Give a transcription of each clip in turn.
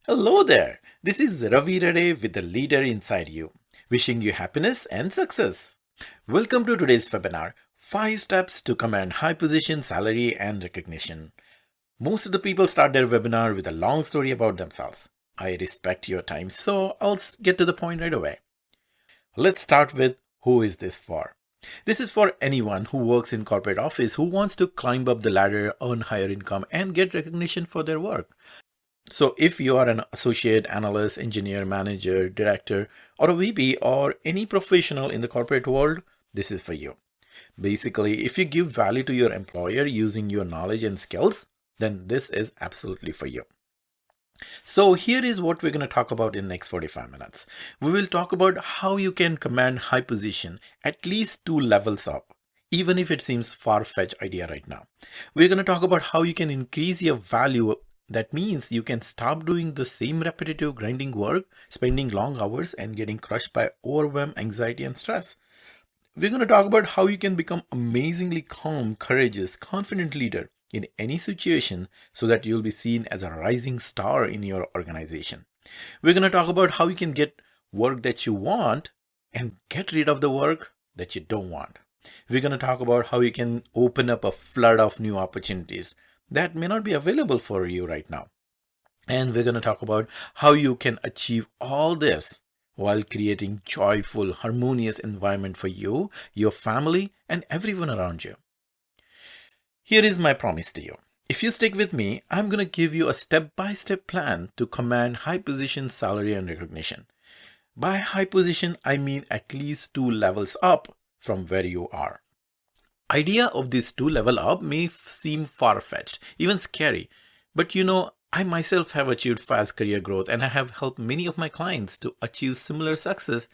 Hello there. This is Ravi Rade with the leader inside you, wishing you happiness and success. Welcome to today's webinar, 5 steps to command high position, salary and recognition. Most of the people start their webinar with a long story about themselves. I respect your time, so I'll get to the point right away. Let's start with who is this for? This is for anyone who works in corporate office who wants to climb up the ladder, earn higher income and get recognition for their work. So if you are an associate, analyst, engineer, manager, director, or a VP, or any professional in the corporate world, this is for you. Basically, if you give value to your employer using your knowledge and skills, then this is absolutely for you. So here is what we're going to talk about in the next 45 minutes. We will talk about how you can command high position at least 2 levels up, even if it seems far-fetched idea right now. We're going to talk about how you can increase your value. That means you can stop doing the same repetitive grinding work, spending long hours and getting crushed by overwhelm, anxiety and stress. We're going to talk about how you can become amazingly calm, courageous, confident leader in any situation so that you'll be seen as a rising star in your organization. We're going to talk about how you can get work that you want and get rid of the work that you don't want. We're going to talk about how you can open up a flood of new opportunities that may not be available for you right now. And we're going to talk about how you can achieve all this while creating joyful, harmonious environment for you, your family, and everyone around you. Here is my promise to you. If you stick with me, I'm going to give you a step-by-step plan to command high position, salary, and recognition. By high position, I mean at least 2 levels up from where you are. Idea of this 2 level up may seem far-fetched, even scary, but I myself have achieved fast career growth and I have helped many of my clients to achieve similar success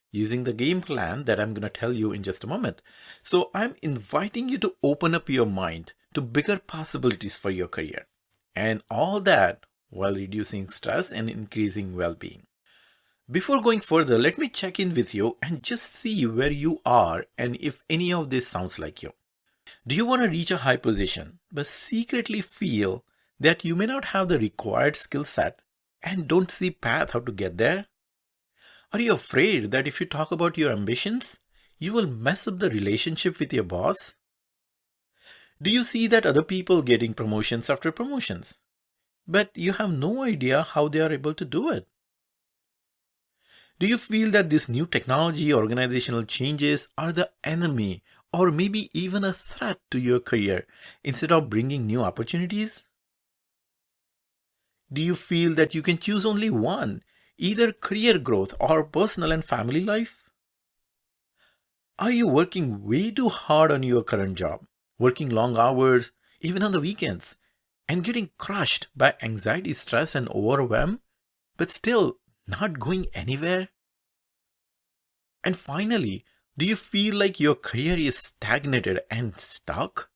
using the game plan that I'm going to tell you in just a moment. So I'm inviting you to open up your mind to bigger possibilities for your career, and all that while reducing stress and increasing well-being. Before going further, let me check in with you and just see where you are and if any of this sounds like you. Do you want to reach a high position but secretly feel that you may not have the required skill set and don't see path how to get there? Are you afraid that if you talk about your ambitions, you will mess up the relationship with your boss? Do you see that other people getting promotions after promotions, but you have no idea how they are able to do it? Do you feel that this new technology, organizational changes are the enemy or maybe even a threat to your career instead of bringing new opportunities? Do you feel that you can choose only one, either career growth or personal and family life? Are you working way too hard on your current job, working long hours, even on the weekends, and getting crushed by anxiety, stress, and overwhelm, but still not going anywhere? And finally, do you feel like your career is stagnated and stuck?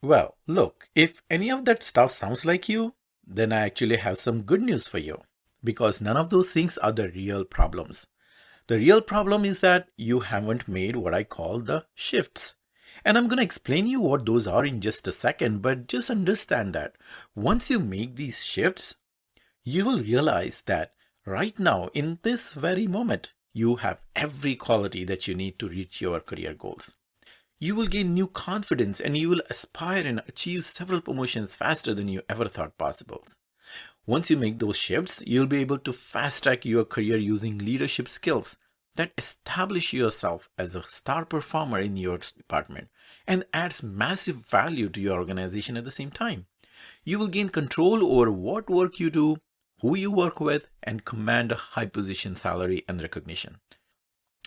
Well, look, if any of that stuff sounds like you, then I actually have some good news for you, because none of those things are the real problems. The real problem is that you haven't made what I call the shifts. And I'm going to explain you what those are in just a second, but just understand that once you make these shifts, you will realize that right now, in this very moment, you have every quality that you need to reach your career goals. You will gain new confidence and you will aspire and achieve several promotions faster than you ever thought possible. Once you make those shifts, you'll be able to fast track your career using leadership skills that establish yourself as a star performer in your department and adds massive value to your organization at the same time. You will gain control over what work you do, who you work with, and command a high position, salary, and recognition.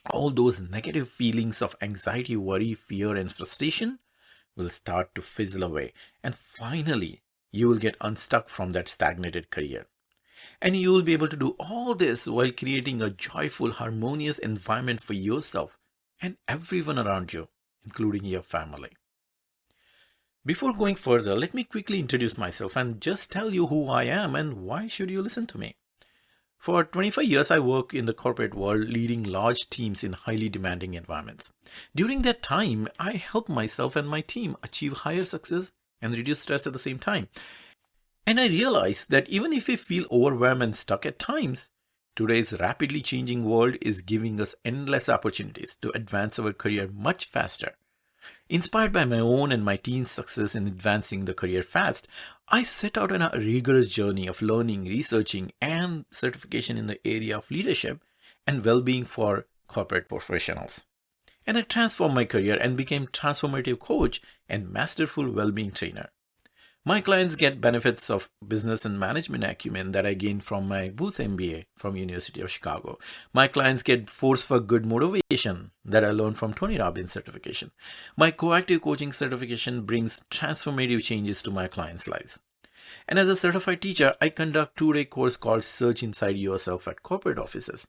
All those negative feelings of anxiety, worry, fear, and frustration will start to fizzle away. And finally, you will get unstuck from that stagnated career. And you will be able to do all this while creating a joyful, harmonious environment for yourself and everyone around you, including your family. Before going further, let me quickly introduce myself and just tell you who I am and why should you listen to me. For 25 years, I work in the corporate world leading large teams in highly demanding environments. During that time, I helped myself and my team achieve higher success and reduce stress at the same time. And I realized that even if we feel overwhelmed and stuck at times, today's rapidly changing world is giving us endless opportunities to advance our career much faster. Inspired by my own and my team's success in advancing the career fast, I set out on a rigorous journey of learning, researching, and certification in the area of leadership and well-being for corporate professionals. And I transformed my career and became transformative coach and masterful well-being trainer. My clients get benefits of business and management acumen that I gained from my Booth MBA from University of Chicago. My clients get force for good motivation that I learned from Tony Robbins certification. My coactive coaching certification brings transformative changes to my clients' lives. And as a certified teacher, I conduct a 2-day course called Search Inside Yourself at Corporate Offices.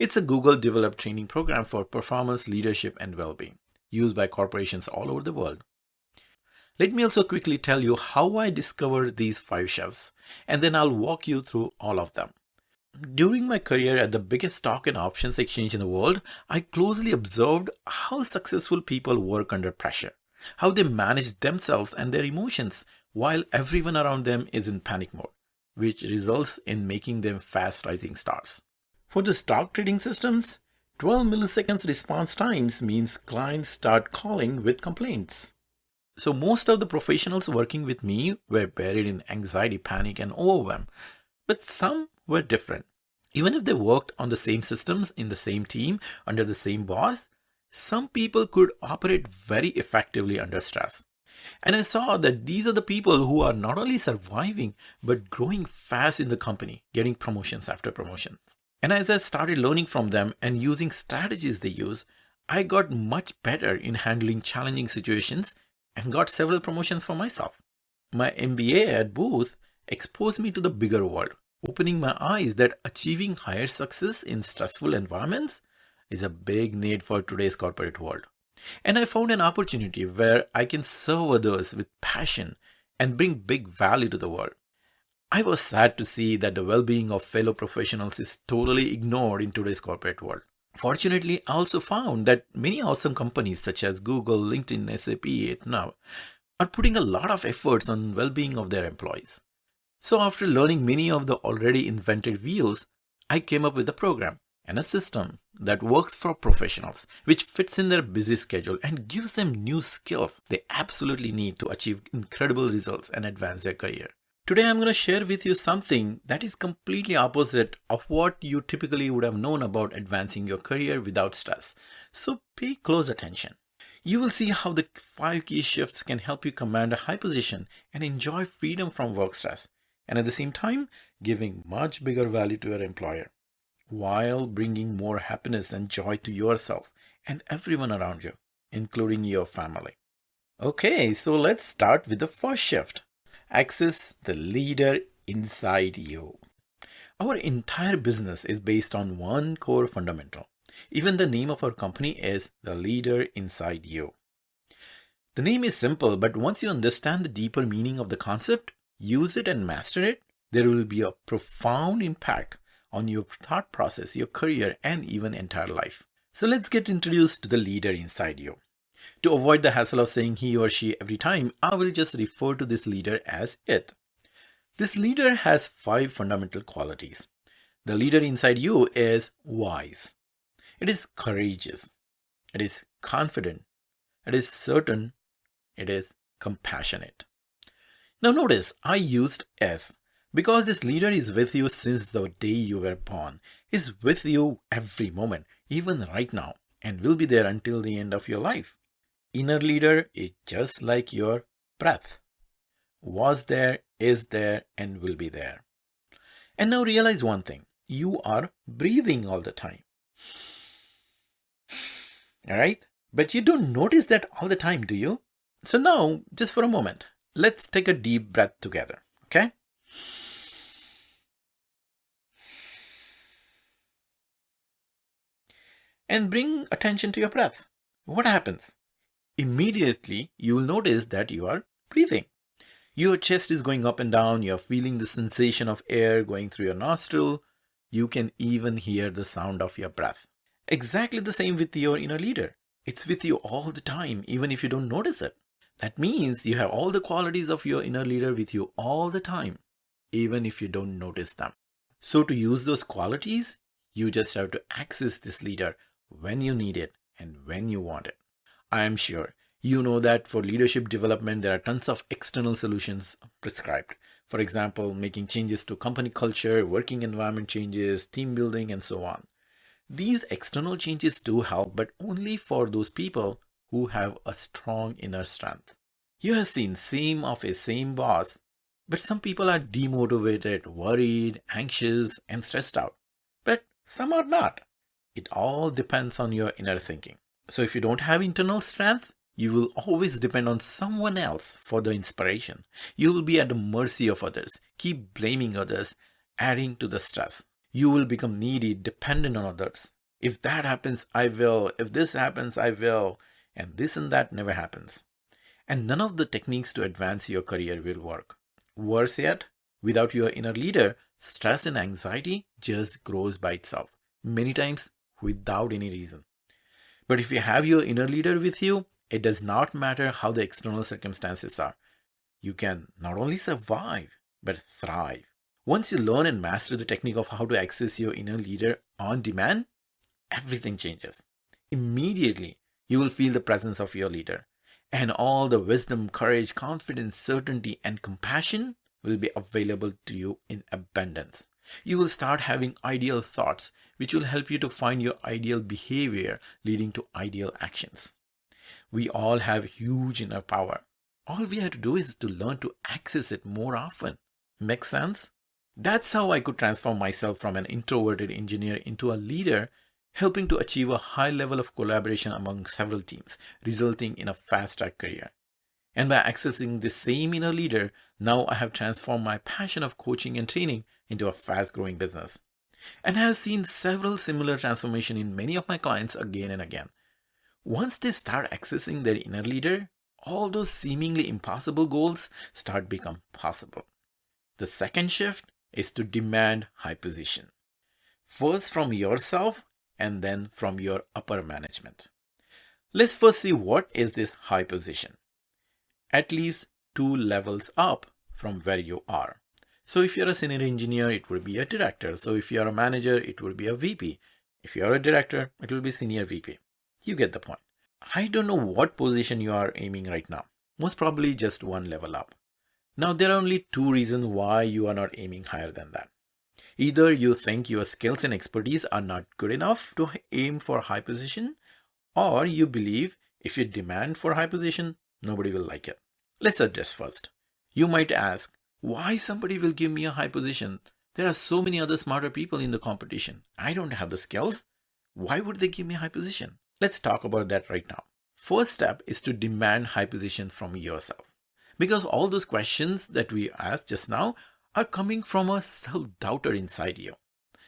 It's a Google-developed training program for performance, leadership, and well-being, used by corporations all over the world. Let me also quickly tell you how I discovered these 5 shifts, and then I'll walk you through all of them. During my career at the biggest stock and options exchange in the world, I closely observed how successful people work under pressure, how they manage themselves and their emotions while everyone around them is in panic mode, which results in making them fast rising stars. For the stock trading systems, 12 milliseconds response times means clients start calling with complaints. So most of the professionals working with me were buried in anxiety, panic, and overwhelm, but some were different. Even if they worked on the same systems in the same team under the same boss, some people could operate very effectively under stress. And I saw that these are the people who are not only surviving but growing fast in the company, getting promotions after promotions. And as I started learning from them and using strategies they use, I got much better in handling challenging situations and got several promotions for myself. My MBA at Booth exposed me to the bigger world, opening my eyes that achieving higher success in stressful environments is a big need for today's corporate world. And I found an opportunity where I can serve others with passion and bring big value to the world. I was sad to see that the well-being of fellow professionals is totally ignored in today's corporate world. Fortunately, I also found that many awesome companies such as Google, LinkedIn, SAP, now are putting a lot of efforts on well-being of their employees. So after learning many of the already invented wheels, I came up with a program and a system that works for professionals, which fits in their busy schedule and gives them new skills they absolutely need to achieve incredible results and advance their career. Today, I'm going to share with you something that is completely opposite of what you typically would have known about advancing your career without stress. So pay close attention. You will see how the 5 key shifts can help you command a high position and enjoy freedom from work stress, and at the same time, giving much bigger value to your employer, while bringing more happiness and joy to yourself and everyone around you, including your family. Okay, so let's start with the first shift. Access the leader inside you. Our entire business is based on one core fundamental. Even the name of our company is the leader inside you. The name is simple, but once you understand the deeper meaning of the concept, use it and master it, there will be a profound impact on your thought process, your career, and even entire life. So let's get introduced to the leader inside you. To avoid the hassle of saying he or she every time, I will just refer to this leader as it. This leader has 5 fundamental qualities. The leader inside you is wise. It is courageous. It is confident. It is certain. It is compassionate. Now notice I used S because this leader is with you since the day you were born, is with you every moment, even right now, and will be there until the end of your life. Inner leader is just like your breath. Was there, is there, and will be there. And now realize one thing. You are breathing all the time. Alright? But you don't notice that all the time, do you? So now, just for a moment, let's take a deep breath together. Okay? And bring attention to your breath. What happens? Immediately, you will notice that you are breathing. Your chest is going up and down. You are feeling the sensation of air going through your nostril. You can even hear the sound of your breath. Exactly the same with your inner leader. It's with you all the time, even if you don't notice it. That means you have all the qualities of your inner leader with you all the time. even if you don't notice them. So to use those qualities, you just have to access this leader when you need it and when you want it. I am sure you know that for leadership development, there are tons of external solutions prescribed. For example, making changes to company culture, working environment changes, team building, and so on. These external changes do help, but only for those people who have a strong inner strength. You have seen same boss, but some people are demotivated, worried, anxious, and stressed out. But some are not. It all depends on your inner thinking. So if you don't have internal strength, you will always depend on someone else for the inspiration. You will be at the mercy of others, keep blaming others, adding to the stress. You will become needy, dependent on others. If that happens, I will. If this happens, I will. And this and that never happens. And none of the techniques to advance your career will work. Worse yet, without your inner leader, stress and anxiety just grows by itself, many times without any reason. But if you have your inner leader with you, it does not matter how the external circumstances are. You can not only survive, but thrive. Once you learn and master the technique of how to access your inner leader on demand, everything changes. Immediately, you will feel the presence of your leader, and all the wisdom, courage, confidence, certainty, and compassion will be available to you in abundance. You will start having ideal thoughts, which will help you to find your ideal behavior, leading to ideal actions. We all have huge inner power. All we have to do is to learn to access it more often. Make sense? That's how I could transform myself from an introverted engineer into a leader, helping to achieve a high level of collaboration among several teams, resulting in a fast-track career. And by accessing this same inner leader, now I have transformed my passion of coaching and training into a fast-growing business. And I have seen several similar transformations in many of my clients again and again. Once they start accessing their inner leader, all those seemingly impossible goals start become possible. The second shift is to demand high position. First from yourself and then from your upper management. Let's first see what is this high position. At least 2 levels up from where you are. So if you're a senior engineer, it would be a director. So if you're a manager, it would be a VP. If you're a director, it will be senior VP. You get the point. I don't know what position you are aiming right now. Most probably just 1 level up. Now there are only 2 reasons why you are not aiming higher than that. Either you think your skills and expertise are not good enough to aim for high position, or you believe if you demand for high position, nobody will like it. Let's address first. You might ask, why somebody will give me a high position? There are so many other smarter people in the competition. I don't have the skills. Why would they give me a high position? Let's talk about that right now. First step is to demand high position from yourself. Because all those questions that we asked just now are coming from a self-doubter inside you.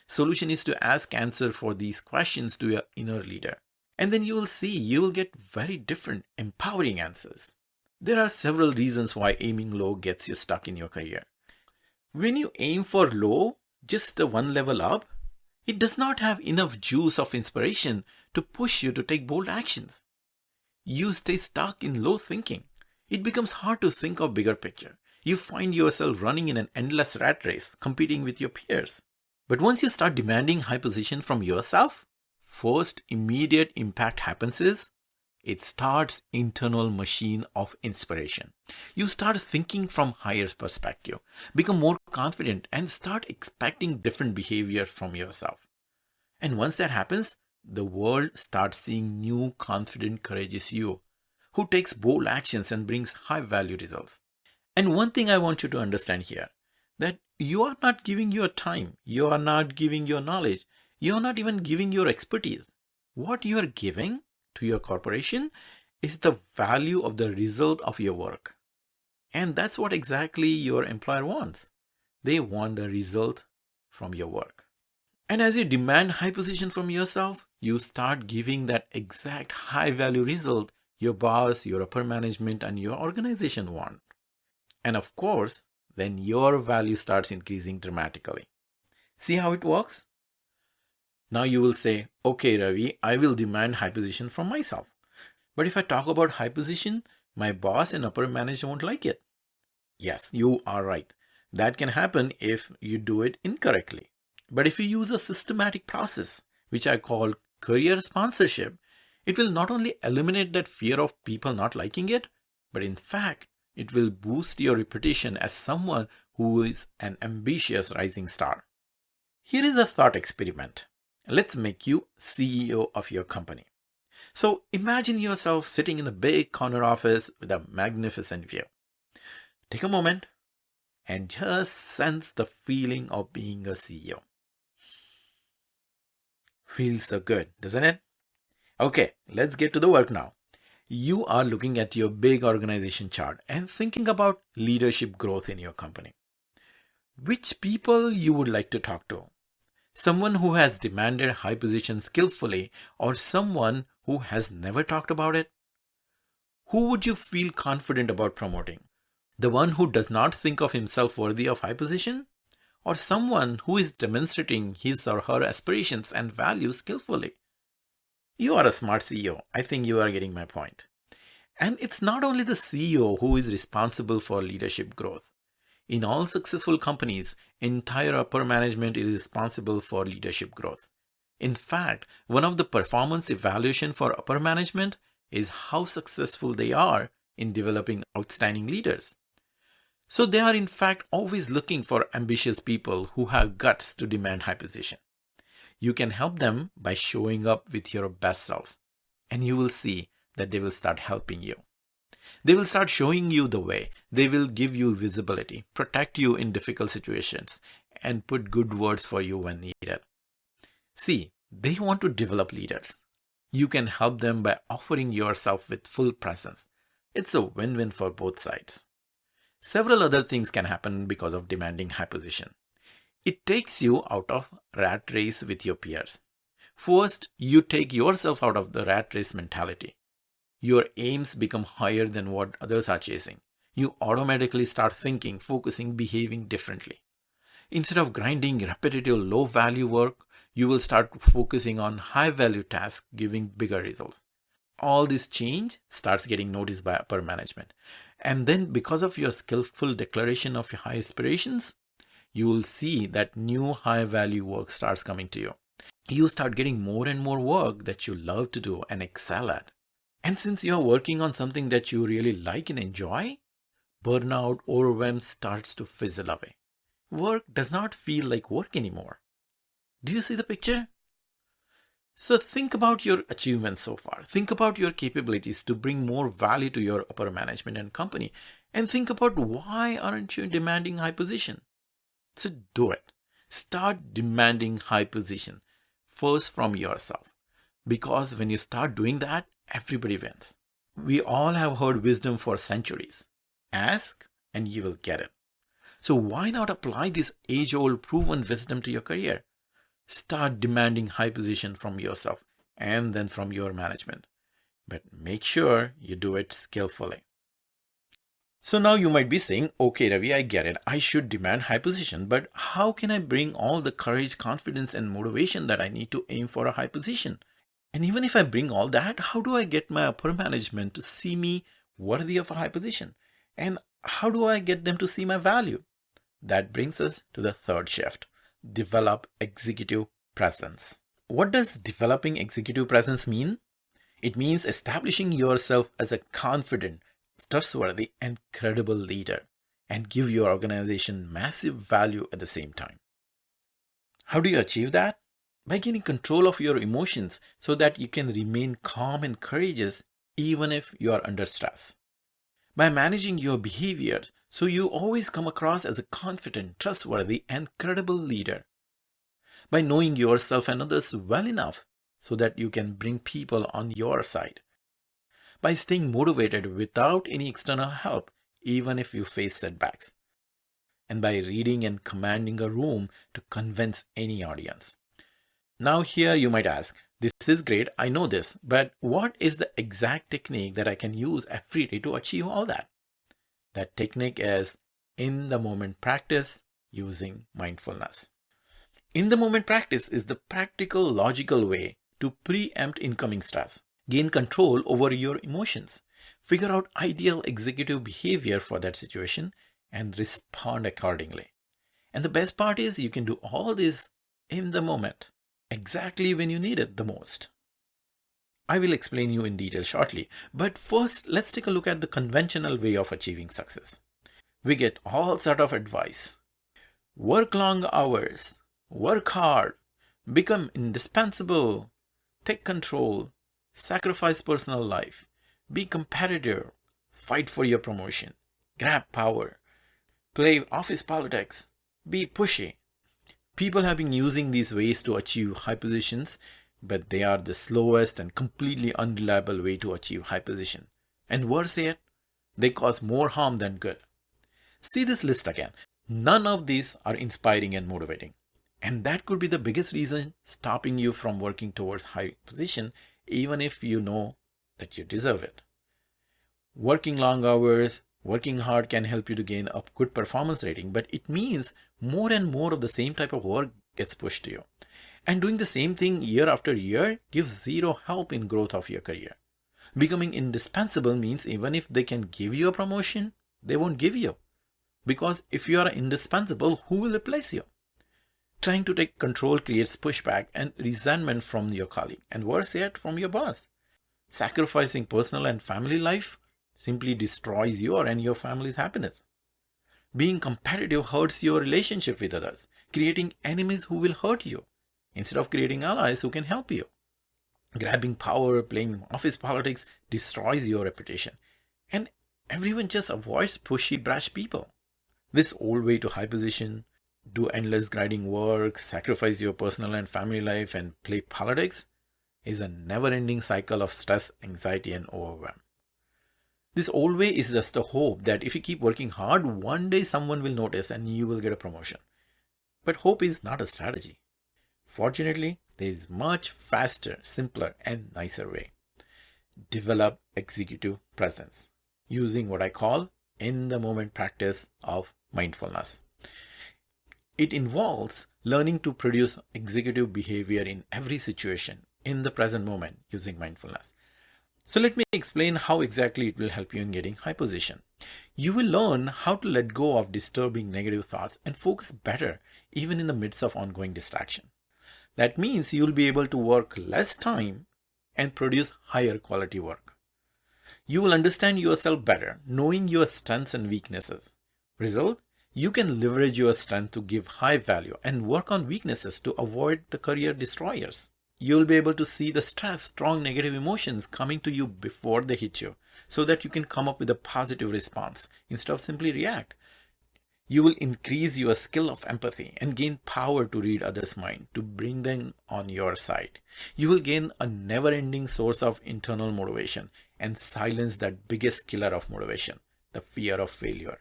Solution is to ask answer for these questions to your inner leader. And then you will see you will get very different, empowering answers. There are several reasons why aiming low gets you stuck in your career. When you aim for low, just the 1 level up, it does not have enough juice of inspiration to push you to take bold actions. You stay stuck in low thinking. It becomes hard to think of bigger picture. You find yourself running in an endless rat race, competing with your peers. But once you start demanding high position from yourself, first immediate impact happens is, it starts internal machine of inspiration. You start thinking from higher perspective, become more confident, and start expecting different behavior from yourself. And once that happens, the world starts seeing new, confident, courageous you, who takes bold actions and brings high value results. And one thing I want you to understand here, that you are not giving your time, you are not giving your knowledge, you are not even giving your expertise. What you are giving to your corporation is the value of the result of your work. And that's what exactly your employer wants. They want the result from your work. And as you demand high position from yourself, you start giving that exact high value result your boss, your upper management, and your organization want. And of course, then your value starts increasing dramatically. See how it works? Now you will say, okay, Ravi, I will demand high position from myself. But if I talk about high position, my boss and upper management won't like it. Yes, you are right. That can happen if you do it incorrectly. But if you use a systematic process, which I call career sponsorship, it will not only eliminate that fear of people not liking it, but in fact, it will boost your reputation as someone who is an ambitious rising star. Here is a thought experiment. Let's make you CEO of your company. So imagine yourself sitting in a big corner office with a magnificent view. Take a moment and just sense the feeling of being a CEO. Feels so good, doesn't it? Okay, let's get to the work now. You are looking at your big organization chart and thinking about leadership growth in your company. Which people you would like to talk to? Someone who has demanded high position skillfully, or someone who has never talked about it? Who would you feel confident about promoting? The one who does not think of himself worthy of high position? Or someone who is demonstrating his or her aspirations and values skillfully? You are a smart CEO. I think you are getting my point. And it's not only the CEO who is responsible for leadership growth. In all successful companies, entire upper management is responsible for leadership growth. In fact, one of the performance evaluation for upper management is how successful they are in developing outstanding leaders. So they are in fact always looking for ambitious people who have guts to demand high position. You can help them by showing up with your best selves, and you will see that they will start helping you. They will start showing you the way. They will give you visibility, protect you in difficult situations, and put good words for you when needed. See, they want to develop leaders. You can help them by offering yourself with full presence. It's a win-win for both sides. Several other things can happen because of demanding high position. It takes you out of rat race with your peers. First, you take yourself out of the rat race mentality. Your aims become higher than what others are chasing. You automatically start thinking, focusing, behaving differently. Instead of grinding repetitive low-value work, you will start focusing on high-value tasks, giving bigger results. All this change starts getting noticed by upper management. And then because of your skillful declaration of your high aspirations, you will see that new high-value work starts coming to you. You start getting more and more work that you love to do and excel at. And since you're working on something that you really like and enjoy, burnout, overwhelm starts to fizzle away. Work does not feel like work anymore. Do you see the picture? So think about your achievements so far. Think about your capabilities to bring more value to your upper management and company. And think about why aren't you demanding high position? So do it. Start demanding high position first from yourself. Because when you start doing that, everybody wins. We all have heard wisdom for centuries. Ask and you will get it. So why not apply this age-old proven wisdom to your career? Start demanding high position from yourself and then from your management. But make sure you do it skillfully. So now you might be saying, okay, Ravi, I get it. I should demand high position, but how can I bring all the courage, confidence, and motivation that I need to aim for a high position? And even if I bring all that, how do I get my upper management to see me worthy of a high position? And how do I get them to see my value? That brings us to the third shift. Develop executive presence. What does developing executive presence mean? It means establishing yourself as a confident, trustworthy, and credible leader and give your organization massive value at the same time. How do you achieve that? By gaining control of your emotions so that you can remain calm and courageous even if you are under stress. By managing your behavior so you always come across as a confident, trustworthy, and credible leader. By knowing yourself and others well enough so that you can bring people on your side. By staying motivated without any external help, even if you face setbacks. And by reading and commanding a room to convince any audience. Now here you might ask, this is great, I know this, but what is the exact technique that I can use every day to achieve all that? That technique is in the moment practice using mindfulness. In the moment practice is the practical, logical way to preempt incoming stress, gain control over your emotions, figure out ideal executive behavior for that situation, and respond accordingly. And the best part is you can do all this in the moment, exactly when you need it the most. I will explain you in detail shortly, but first let's take a look at the conventional way of achieving success. We get all sort of advice. Work long hours, work hard, become indispensable, take control, sacrifice personal life, be competitive, fight for your promotion, grab power, play office politics, be pushy. People have been using these ways to achieve high positions, but they are the slowest and completely unreliable way to achieve high position. And worse yet, they cause more harm than good. See this list again. None of these are inspiring and motivating. And that could be the biggest reason stopping you from working towards high position, even if you know that you deserve it. Working long hours, working hard can help you to gain a good performance rating, but it means more and more of the same type of work gets pushed to you. And doing the same thing year after year gives zero help in growth of your career. Becoming indispensable means even if they can give you a promotion, they won't give you. Because if you are indispensable, who will replace you? Trying to take control creates pushback and resentment from your colleague, and worse yet, from your boss. Sacrificing personal and family life simply destroys your and your family's happiness. Being competitive hurts your relationship with others, creating enemies who will hurt you, instead of creating allies who can help you. Grabbing power, playing office politics destroys your reputation, and everyone just avoids pushy, brash people. This old way to high position, do endless grinding work, sacrifice your personal and family life, and play politics is a never-ending cycle of stress, anxiety, and overwhelm. This old way is just a hope that if you keep working hard, one day someone will notice and you will get a promotion. But hope is not a strategy. Fortunately, there is much faster, simpler, and nicer way. Develop executive presence using what I call in-the-moment practice of mindfulness. It involves learning to produce executive behavior in every situation in the present moment using mindfulness. So let me explain how exactly it will help you in getting high position. You will learn how to let go of disturbing negative thoughts and focus better even in the midst of ongoing distraction. That means you will be able to work less time and produce higher quality work. You will understand yourself better, knowing your strengths and weaknesses. Result, you can leverage your strength to give high value and work on weaknesses to avoid the career destroyers. You will be able to see the stress, strong negative emotions coming to you before they hit you, so that you can come up with a positive response instead of simply react. You will increase your skill of empathy and gain power to read others' mind, to bring them on your side. You will gain a never-ending source of internal motivation and silence that biggest killer of motivation, the fear of failure.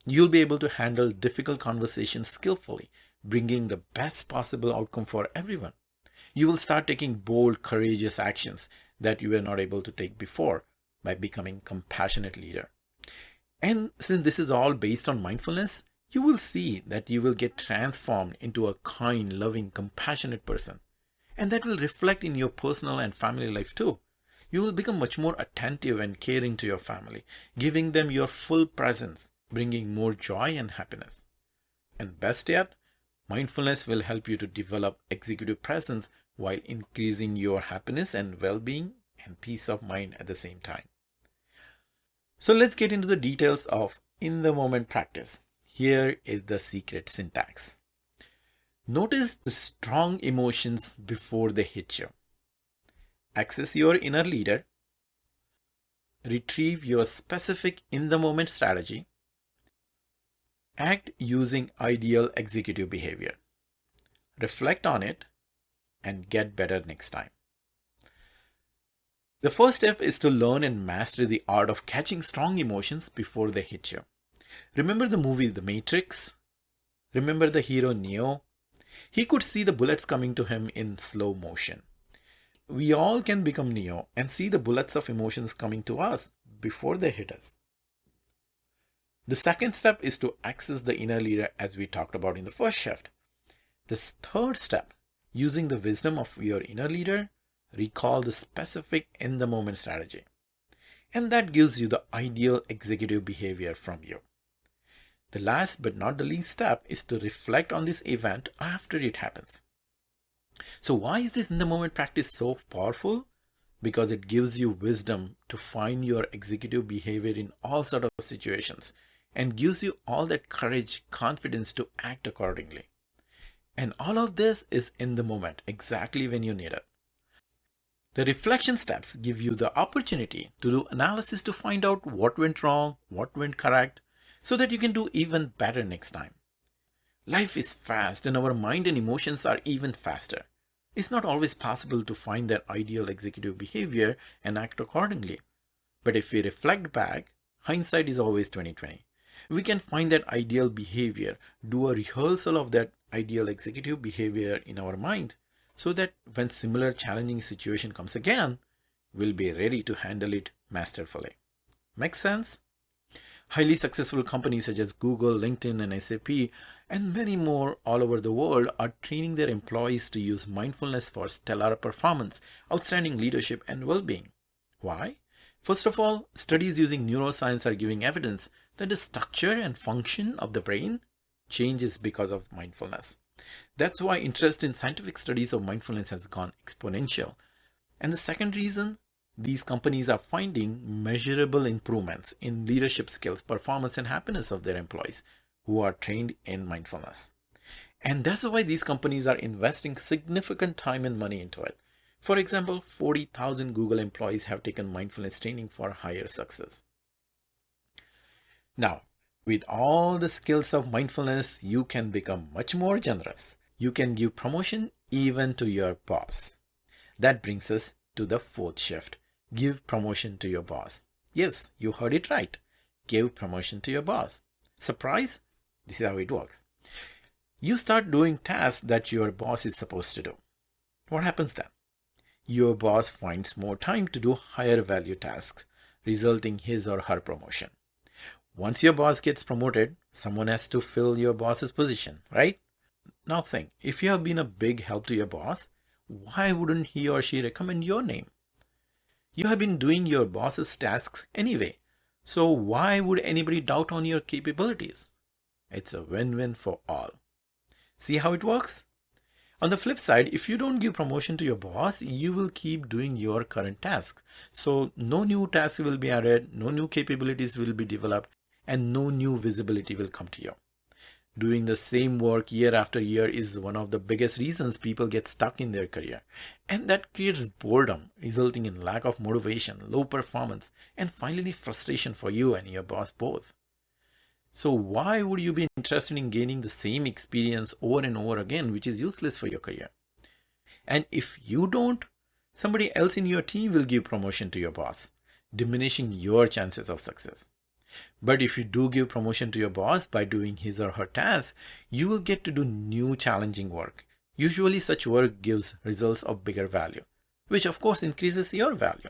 You'll be able to handle difficult conversations skillfully, bringing the best possible outcome for everyone. You will start taking bold, courageous actions that you were not able to take before by becoming a compassionate leader. And since this is all based on mindfulness, you will see that you will get transformed into a kind, loving, compassionate person. And that will reflect in your personal and family life too. You will become much more attentive and caring to your family, giving them your full presence, bringing more joy and happiness. And best yet, mindfulness will help you to develop executive presence while increasing your happiness and well-being and peace of mind at the same time. So let's get into the details of in-the-moment practice. Here is the secret syntax. Notice the strong emotions before they hit you. Access your inner leader. Retrieve your specific in-the-moment strategy. Act using ideal executive behavior. Reflect on it and get better next time. The first step is to learn and master the art of catching strong emotions before they hit you. Remember the movie The Matrix? Remember the hero Neo? He could see the bullets coming to him in slow motion. We all can become Neo and see the bullets of emotions coming to us before they hit us. The second step is to access the inner leader as we talked about in the first shift. The third step, using the wisdom of your inner leader, recall the specific in-the-moment strategy. And that gives you the ideal executive behavior from you. The last but not the least step is to reflect on this event after it happens. So why is this in the moment practice so powerful? Because it gives you wisdom to find your executive behavior in all sort of situations and gives you all that courage, confidence to act accordingly. And all of this is in the moment, exactly when you need it. The reflection steps give you the opportunity to do analysis to find out what went wrong, what went correct, so that you can do even better next time. Life is fast and our mind and emotions are even faster. It's not always possible to find that ideal executive behavior and act accordingly. But if we reflect back, hindsight is always 20/20. We can find that ideal behavior, do a rehearsal of that ideal executive behavior in our mind, so that when similar challenging situation comes again, we'll be ready to handle it masterfully. Make sense? Highly successful companies such as Google, LinkedIn, and SAP, and many more all over the world are training their employees to use mindfulness for stellar performance, outstanding leadership, and well-being. Why? First of all, studies using neuroscience are giving evidence that the structure and function of the brain changes because of mindfulness. That's why interest in scientific studies of mindfulness has gone exponential. And the second reason, these companies are finding measurable improvements in leadership skills, performance, and happiness of their employees who are trained in mindfulness. And that's why these companies are investing significant time and money into it. For example, 40,000 Google employees have taken mindfulness training for higher success. Now, with all the skills of mindfulness, you can become much more generous. You can give promotion even to your boss. That brings us to the fourth shift. Give promotion to your boss. Yes, you heard it right. Give promotion to your boss. Surprise? This is how it works. You start doing tasks that your boss is supposed to do. What happens then? Your boss finds more time to do higher value tasks, resulting his or her promotion. Once your boss gets promoted, someone has to fill your boss's position, right? Now think, if you have been a big help to your boss, why wouldn't he or she recommend your name? You have been doing your boss's tasks anyway, so why would anybody doubt on your capabilities? It's a win-win for all. See how it works? On the flip side, if you don't give promotion to your boss, you will keep doing your current tasks. So no new tasks will be added, no new capabilities will be developed, and no new visibility will come to you. Doing the same work year after year is one of the biggest reasons people get stuck in their career. And that creates boredom, resulting in lack of motivation, low performance, and finally frustration for you and your boss both. So why would you be interested in gaining the same experience over and over again, which is useless for your career? And if you don't, somebody else in your team will give promotion to your boss, diminishing your chances of success. But if you do give promotion to your boss by doing his or her tasks, you will get to do new challenging work. Usually such work gives results of bigger value, which of course increases your value.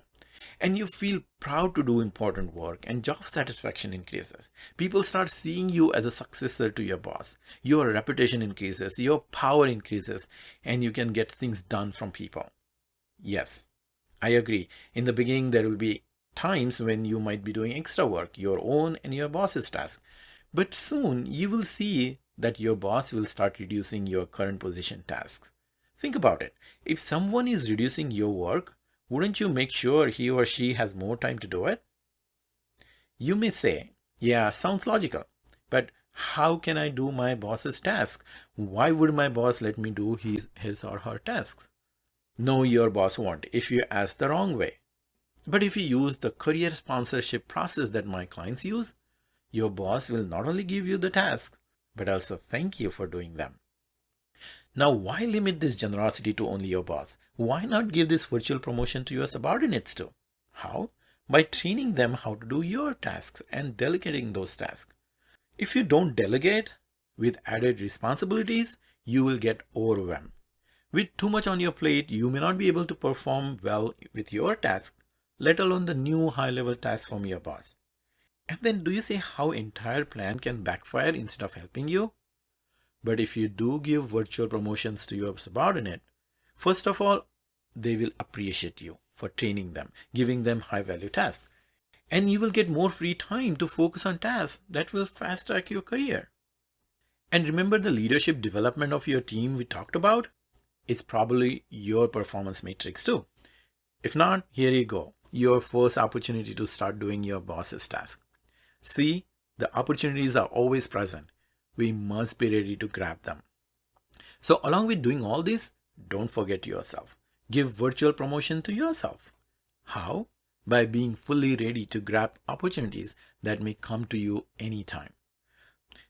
And you feel proud to do important work and job satisfaction increases. People start seeing you as a successor to your boss. Your reputation increases, your power increases, and you can get things done from people. Yes, I agree. In the beginning, there will be times when you might be doing extra work, your own and your boss's tasks. But soon you will see that your boss will start reducing your current position tasks. Think about it. If someone is reducing your work, wouldn't you make sure he or she has more time to do it? You may say, yeah, sounds logical, but how can I do my boss's task? Why would my boss let me do his or her tasks? No, your boss won't if you ask the wrong way. But if you use the career sponsorship process that my clients use, your boss will not only give you the tasks, but also thank you for doing them. Now, why limit this generosity to only your boss? Why not give this virtual promotion to your subordinates too? How? By training them how to do your tasks and delegating those tasks. If you don't delegate with added responsibilities, you will get overwhelmed. With too much on your plate, you may not be able to perform well with your tasks, let alone the new high-level tasks from your boss. And then do you see how entire plan can backfire instead of helping you? But if you do give virtual promotions to your subordinate, first of all, they will appreciate you for training them, giving them high-value tasks. And you will get more free time to focus on tasks that will fast track your career. And remember the leadership development of your team we talked about? It's probably your performance matrix too. If not, here you go. Your first opportunity to start doing your boss's task. See, the opportunities are always present. We must be ready to grab them. So along with doing all this, don't forget yourself. Give virtual promotion to yourself. How? By being fully ready to grab opportunities that may come to you anytime.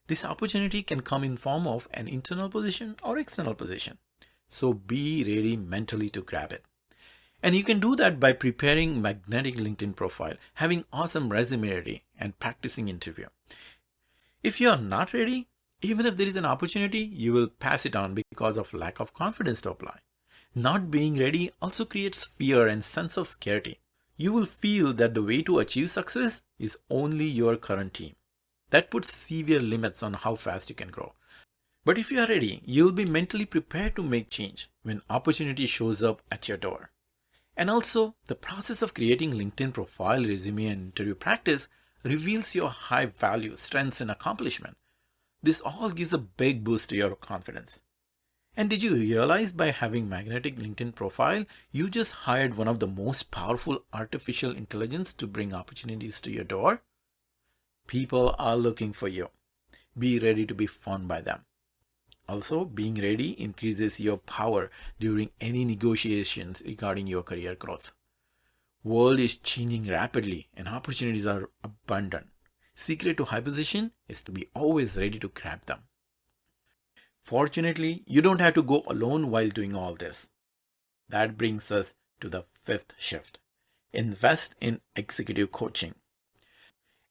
This opportunity can come in form of an internal position or external position. So be ready mentally to grab it. And you can do that by preparing magnetic LinkedIn profile, having awesome resume ready, and practicing interview. If you are not ready, even if there is an opportunity, you will pass it on because of lack of confidence to apply. Not being ready also creates fear and sense of scarcity. You will feel that the way to achieve success is only your current team. That puts severe limits on how fast you can grow. But if you are ready, you'll be mentally prepared to make change when opportunity shows up at your door. And also, the process of creating LinkedIn profile, resume, and interview practice reveals your high value, strengths, and accomplishment. This all gives a big boost to your confidence. And did you realize by having magnetic LinkedIn profile, you just hired one of the most powerful artificial intelligence to bring opportunities to your door? People are looking for you. Be ready to be found by them. Also, being ready increases your power during any negotiations regarding your career growth. World is changing rapidly and opportunities are abundant. Secret to high position is to be always ready to grab them. Fortunately, you don't have to go alone while doing all this. That brings us to the fifth shift. Invest in executive coaching.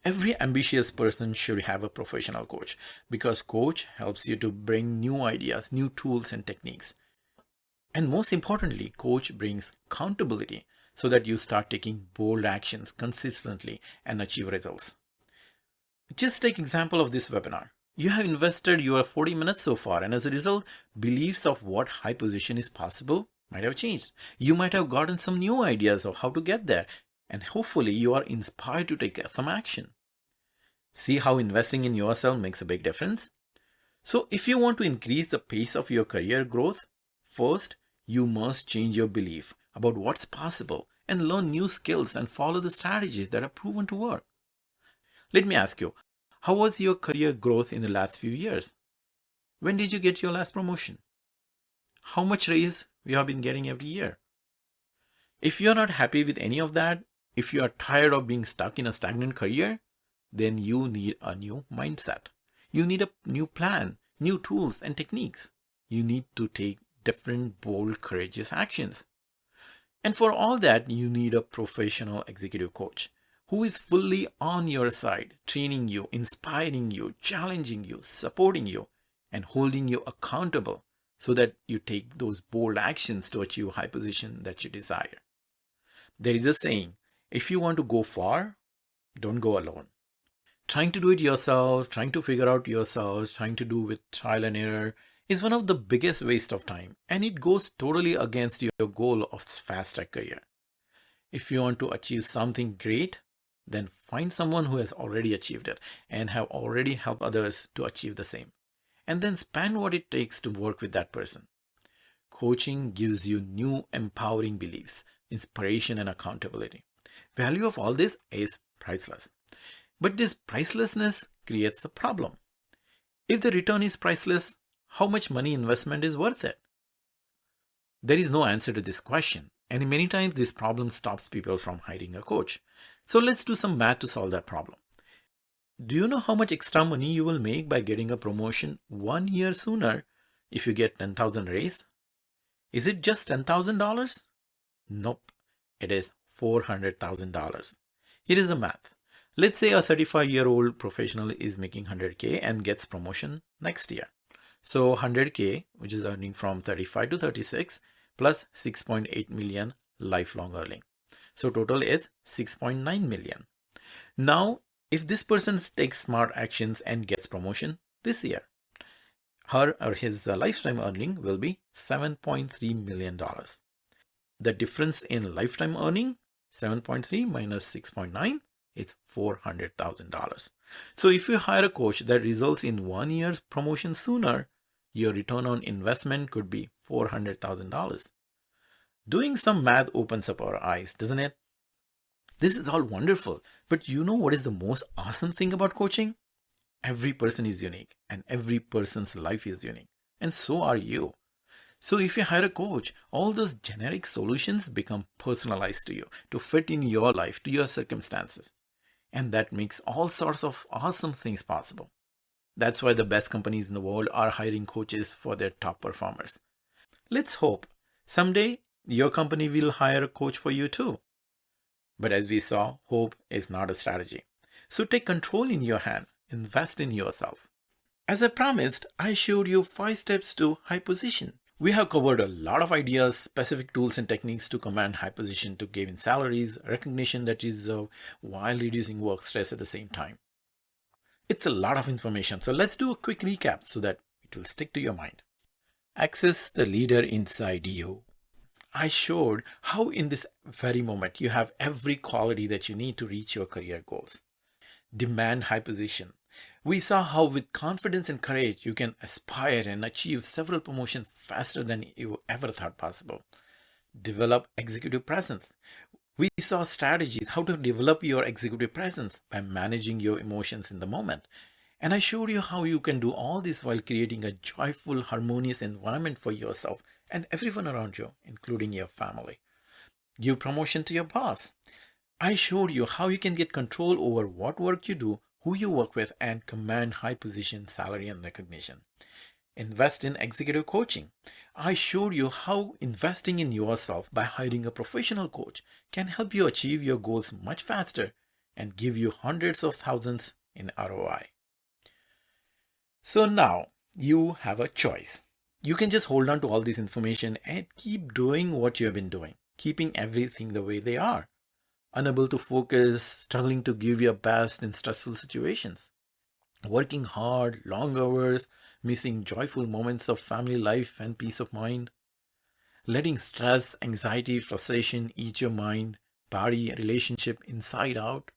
Every ambitious person should have a professional coach because coach helps you to bring new ideas, new tools and techniques. And most importantly, coach brings accountability so that you start taking bold actions consistently and achieve results. Just take example of this webinar. You have invested your 40 minutes so far, and as a result, beliefs of what high position is possible might have changed. You might have gotten some new ideas of how to get there, and hopefully you are inspired to take some action. See how investing in yourself makes a big difference? So if you want to increase the pace of your career growth, first, you must change your belief about what's possible and learn new skills and follow the strategies that are proven to work. Let me ask you, how was your career growth in the last few years? When did you get your last promotion? How much raise you have been getting every year? If you're not happy with any of that, if you are tired of being stuck in a stagnant career, then you need a new mindset. You need a new plan, new tools and techniques. You need to take different, bold, courageous actions. And for all that, you need a professional executive coach who is fully on your side, training you, inspiring you, challenging you, supporting you, and holding you accountable so that you take those bold actions to achieve a high position that you desire. There is a saying, if you want to go far, don't go alone. Trying to do it yourself, trying to figure out yourself, trying to do with trial and error is one of the biggest waste of time, and it goes totally against your goal of fast track career. If you want to achieve something great, then find someone who has already achieved it and have already helped others to achieve the same. And then spend what it takes to work with that person. Coaching gives you new empowering beliefs, inspiration and accountability. Value of all this is priceless. But this pricelessness creates a problem. If the return is priceless, how much money investment is worth it? There is no answer to this question, and many times this problem stops people from hiring a coach. So let's do some math to solve that problem. Do you know how much extra money you will make by getting a promotion 1 year sooner if you get 10,000 raise? Is it just $10,000? Nope, it is $400,000. Here is the math. Let's say a 35-year-old professional is making 100K and gets promotion next year. So 100K, which is earning from 35 to 36, plus 6.8 million lifelong earning. So total is 6.9 million. Now, if this person takes smart actions and gets promotion this year, her or his lifetime earning will be $7.3 million. The difference in lifetime earning, 7.3 minus 6.9, it's $400,000. So if you hire a coach that results in 1 year's promotion sooner, your return on investment could be $400,000. Doing some math opens up our eyes, doesn't it? This is all wonderful, but you know what is the most awesome thing about coaching? Every person is unique and every person's life is unique, and so are you. So if you hire a coach, all those generic solutions become personalized to you, to fit in your life, to your circumstances. And that makes all sorts of awesome things possible. That's why the best companies in the world are hiring coaches for their top performers. Let's hope someday your company will hire a coach for you too. But as we saw, hope is not a strategy. So take control in your hand, invest in yourself. As I promised, I showed you 5 steps to high position. We have covered a lot of ideas, specific tools and techniques to command high position, to gain salaries, recognition that you deserve, while reducing work stress at the same time. It's a lot of information, so let's do a quick recap so that it will stick to your mind. Access the leader inside you. I showed how in this very moment you have every quality that you need to reach your career goals. Demand high position. We saw how with confidence and courage you can aspire and achieve several promotions faster than you ever thought possible. Develop executive presence. We saw strategies how to develop your executive presence by managing your emotions in the moment. And I showed you how you can do all this while creating a joyful, harmonious environment for yourself and everyone around you, including your family. Give promotion to your boss. I showed you how you can get control over what work you do, who you work with, and command high position, salary, and recognition. Invest in executive coaching. I showed you how investing in yourself by hiring a professional coach can help you achieve your goals much faster and give you hundreds of thousands in ROI. So now you have a choice. You can just hold on to all this information and keep doing what you have been doing, keeping everything the way they are. Unable to focus, struggling to give your best in stressful situations, working hard, long hours, missing joyful moments of family life and peace of mind, letting stress, anxiety, frustration eat your mind, body, relationship inside out,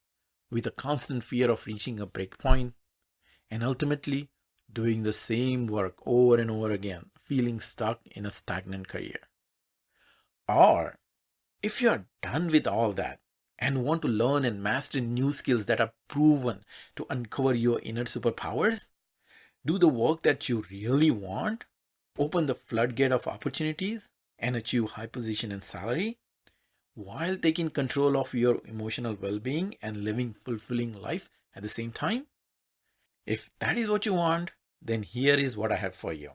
with a constant fear of reaching a break point, and ultimately doing the same work over and over again, feeling stuck in a stagnant career. Or if you are done with all that and want to learn and master new skills that are proven to uncover your inner superpowers, do the work that you really want, open the floodgate of opportunities, and achieve high position and salary, while taking control of your emotional well-being and living fulfilling life at the same time? If that is what you want, then here is what I have for you.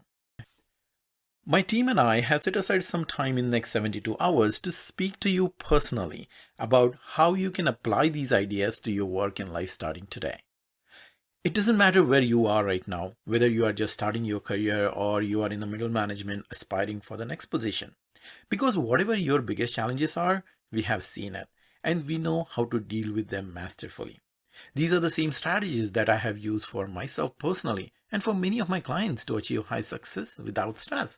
My team and I have set aside some time in the next 72 hours to speak to you personally about how you can apply these ideas to your work and life starting today. It doesn't matter where you are right now, whether you are just starting your career or you are in the middle management aspiring for the next position. Because whatever your biggest challenges are, we have seen it and we know how to deal with them masterfully. These are the same strategies that I have used for myself personally and for many of my clients to achieve high success without stress.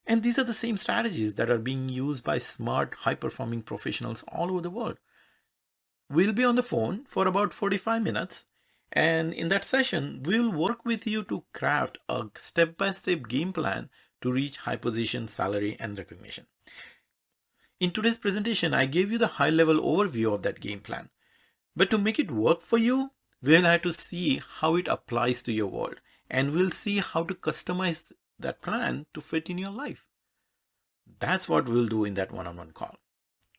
And these are the same strategies that are being used by smart, high-performing professionals all over the world. We'll be on the phone for about 45 minutes, and in that session, we'll work with you to craft a step-by-step game plan to reach high position, salary, and recognition. In today's presentation, I gave you the high-level overview of that game plan. But to make it work for you, we'll have to see how it applies to your world, and we'll see how to customize that plan to fit in your life. That's what we'll do in that one-on-one call.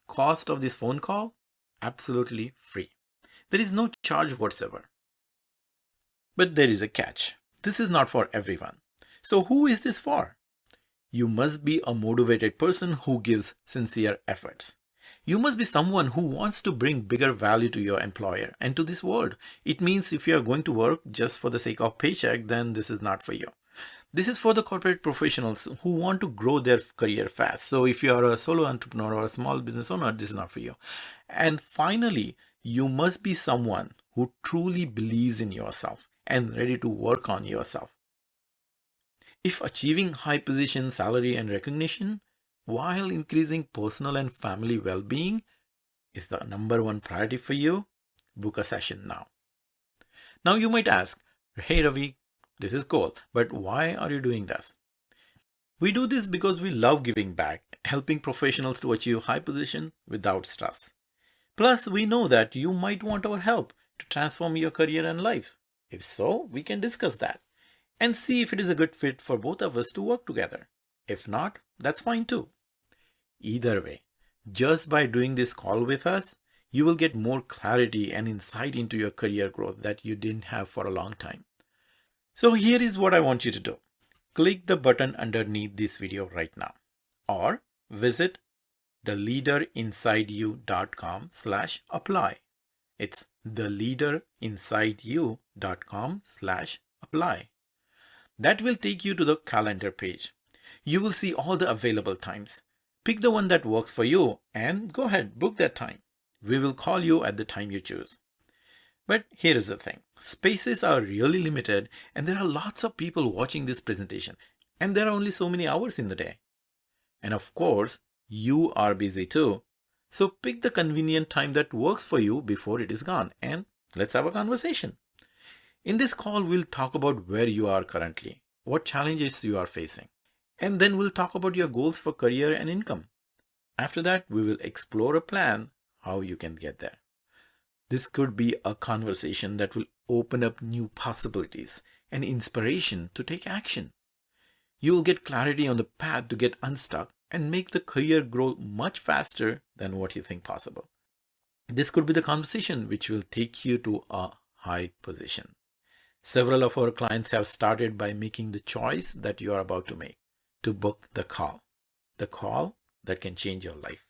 Cost of this phone call? Absolutely free. There is no charge whatsoever. But there is a catch. This is not for everyone. So who is this for? You must be a motivated person who gives sincere efforts. You must be someone who wants to bring bigger value to your employer and to this world. It means if you are going to work just for the sake of paycheck, then this is not for you. This is for the corporate professionals who want to grow their career fast. So if you are a solo entrepreneur or a small business owner, this is not for you. And finally, you must be someone who truly believes in yourself and ready to work on yourself. If achieving high position, salary, and recognition while increasing personal and family well-being is the number one priority for you, book a session now. Now you might ask, hey Ravi, this is cool, but why are you doing this? We do this because we love giving back, helping professionals to achieve high position without stress. Plus, we know that you might want our help to transform your career and life. If so, we can discuss that and see if it is a good fit for both of us to work together. If not, that's fine too. Either way, just by doing this call with us, you will get more clarity and insight into your career growth that you didn't have for a long time. So here is what I want you to do. Click the button underneath this video right now, or visit theleaderinsideyou.com/apply. It's theleaderinsideyou.com/apply. That will take you to the calendar page. You will see all the available times. Pick the one that works for you and go ahead, book that time. We will call you at the time you choose. But here is the thing. Spaces are really limited and there are lots of people watching this presentation and there are only so many hours in the day. And of course, you are busy too. So pick the convenient time that works for you before it is gone and let's have a conversation. In this call, we'll talk about where you are currently, what challenges you are facing, and then we'll talk about your goals for career and income. After that, we will explore a plan how you can get there. This could be a conversation that will open up new possibilities and inspiration to take action. You will get clarity on the path to get unstuck and make the career grow much faster than what you think possible. This could be the conversation which will take you to a high position. Several of our clients have started by making the choice that you are about to make, to book the call that can change your life.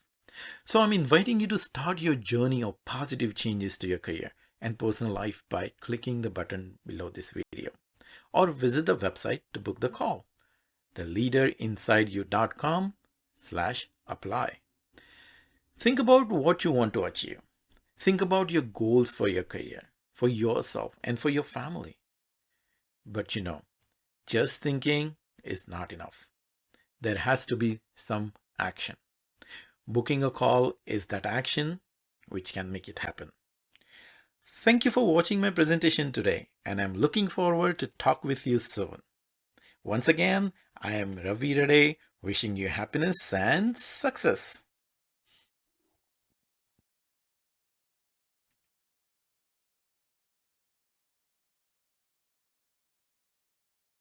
So I'm inviting you to start your journey of positive changes to your career and personal life by clicking the button below this video or visit the website to book the call, theleaderinsideyou.com/apply. Think about what you want to achieve. Think about your goals for your career, for yourself, and for your family. But just thinking is not enough. There has to be some action. Booking a call is that action which can make it happen. Thank you for watching my presentation today, and I'm looking forward to talk with you soon. Once again, I am Ravi Rade, wishing you happiness and success.